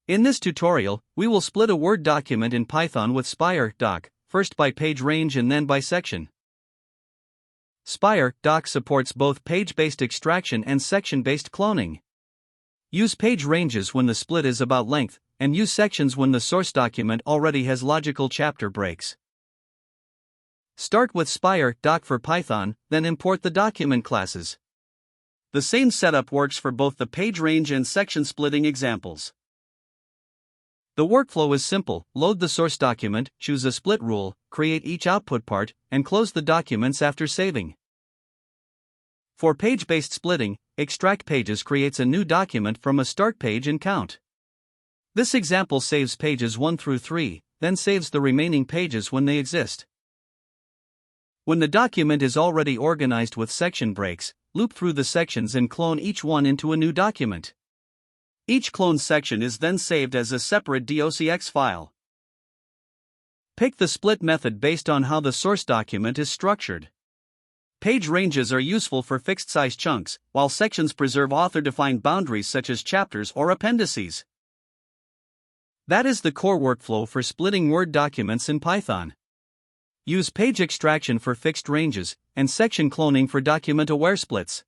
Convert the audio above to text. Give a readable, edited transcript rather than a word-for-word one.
In this tutorial, we will split a Word document in Python with Spire.Doc, first by page range and then by section. Spire.Doc supports both page-based extraction and section-based cloning. Use page ranges when the split is about length, and use sections when the source document already has logical chapter breaks. Start with Spire.Doc for Python, then import the document classes. The same setup works for both the page range and section splitting examples. The workflow is simple: load the source document, choose a split rule, create each output part, and close the documents after saving. For page-based splitting, extract pages creates a new document from a start page and count. This example saves pages 1 through 3, then saves the remaining pages when they exist. When the document is already organized with section breaks, loop through the sections and clone each one into a new document. Each cloned section is then saved as a separate DOCX file. Pick the split method based on how the source document is structured. Page ranges are useful for fixed-size chunks, while sections preserve author-defined boundaries such as chapters or appendices. That is the core workflow for splitting Word documents in Python. Use page extraction for fixed ranges, and section cloning for document-aware splits.